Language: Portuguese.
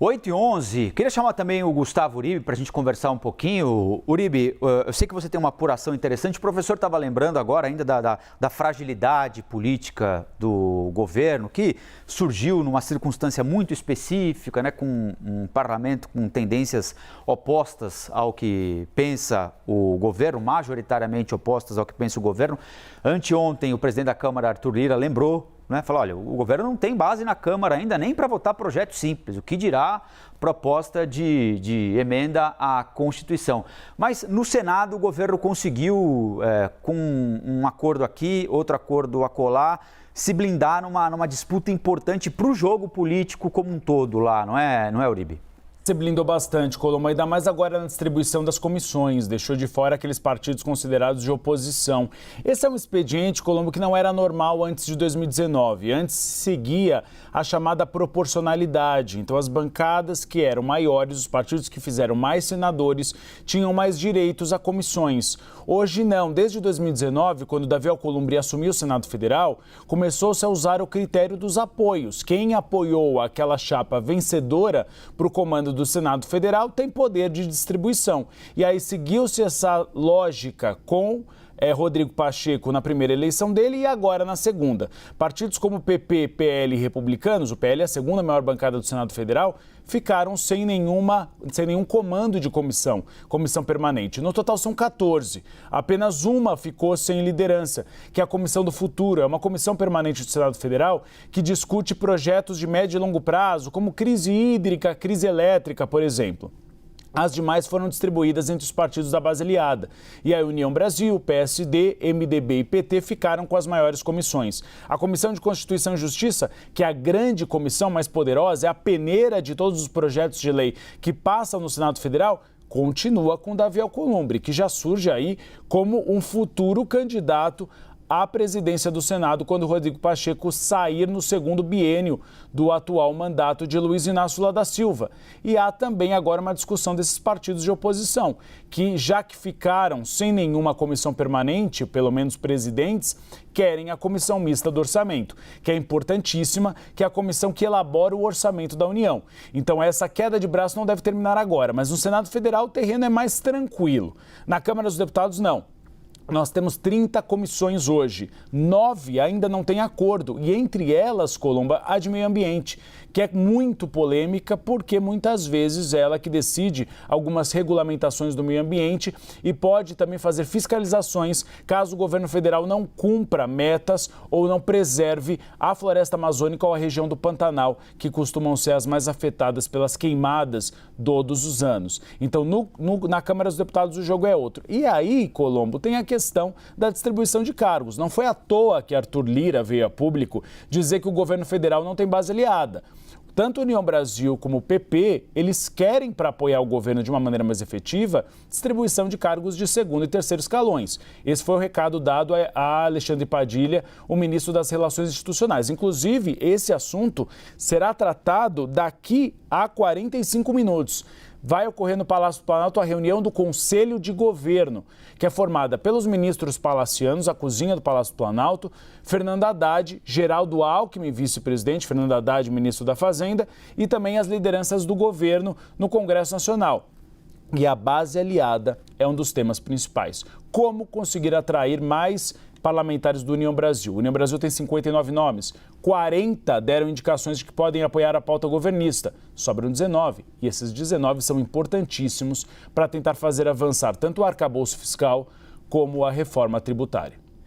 8h11, queria chamar também o Gustavo Uribe para a gente conversar um pouquinho. Uribe, eu sei que você tem uma apuração interessante, o professor estava lembrando agora ainda da fragilidade política do governo, que surgiu numa circunstância muito específica, né, com um parlamento com tendências opostas ao que pensa o governo, majoritariamente opostas ao que pensa o governo. Anteontem, o presidente da Câmara, Arthur Lira, lembrou, falou, olha, o governo não tem base na Câmara ainda nem para votar projeto simples, o que dirá proposta de emenda à Constituição. Mas no Senado o governo conseguiu, com um acordo aqui, outro acordo acolá, se blindar numa disputa importante para o jogo político como um todo lá, não é, Uribe? Se blindou bastante, Colombo, ainda mais agora na distribuição das comissões, deixou de fora aqueles partidos considerados de oposição. Esse é um expediente, Colombo, que não era normal antes de 2019. Antes seguia a chamada proporcionalidade. Então, as bancadas que eram maiores, os partidos que fizeram mais senadores, tinham mais direitos a comissões. Hoje não. Desde 2019, quando Davi Alcolumbre assumiu o Senado Federal, começou-se a usar o critério dos apoios. Quem apoiou aquela chapa vencedora para o comando do Senado Federal tem poder de distribuição. E aí seguiu-se essa lógica com Rodrigo Pacheco na primeira eleição dele e agora na segunda. Partidos como PP, PL e Republicanos, o PL é a segunda maior bancada do Senado Federal, ficaram sem nenhum comando de comissão permanente. No total são 14. Apenas uma ficou sem liderança, que é a Comissão do Futuro. É uma comissão permanente do Senado Federal que discute projetos de médio e longo prazo, como crise hídrica, crise elétrica, por exemplo. As demais foram distribuídas entre os partidos da base aliada. E a União Brasil, PSD, MDB e PT ficaram com as maiores comissões. A Comissão de Constituição e Justiça, que é a grande comissão mais poderosa, é a peneira de todos os projetos de lei que passam no Senado Federal, continua com Davi Alcolumbre, que já surge aí como um futuro candidato à presidência do Senado quando Rodrigo Pacheco sair no segundo biênio do atual mandato de Luiz Inácio Lula da Silva. E há também agora uma discussão desses partidos de oposição, que já que ficaram sem nenhuma comissão permanente, pelo menos presidentes, querem a comissão mista do orçamento, que é importantíssima, que é a comissão que elabora o orçamento da União. Então essa queda de braço não deve terminar agora, mas no Senado Federal o terreno é mais tranquilo. Na Câmara dos Deputados, não. Nós temos 30 comissões hoje, 9 ainda não têm acordo, e entre elas, Colomba, a de meio ambiente, que é muito polêmica porque muitas vezes é ela que decide algumas regulamentações do meio ambiente e pode também fazer fiscalizações caso o governo federal não cumpra metas ou não preserve a floresta amazônica ou a região do Pantanal, que costumam ser as mais afetadas pelas queimadas todos os anos. Então, na Câmara dos Deputados o jogo é outro. E aí, Colombo, tem a questão da distribuição de cargos. Não foi à toa que Arthur Lira veio a público dizer que o governo federal não tem base aliada. Tanto a União Brasil como o PP, eles querem, para apoiar o governo de uma maneira mais efetiva, distribuição de cargos de segundo e terceiro escalões. Esse foi o recado dado a Alexandre Padilha, o ministro das Relações Institucionais. Inclusive, esse assunto será tratado daqui a 45 minutos. Vai ocorrer no Palácio do Planalto a reunião do Conselho de Governo, que é formada pelos ministros palacianos, a cozinha do Palácio do Planalto, Fernando Haddad, Geraldo Alckmin, vice-presidente, Fernando Haddad, ministro da Fazenda, e também as lideranças do governo no Congresso Nacional. E a base aliada é um dos temas principais. Como conseguir atrair mais parlamentares do União Brasil. O União Brasil tem 59 nomes, 40 deram indicações de que podem apoiar a pauta governista, sobram 19, e esses 19 são importantíssimos para tentar fazer avançar tanto o arcabouço fiscal como a reforma tributária.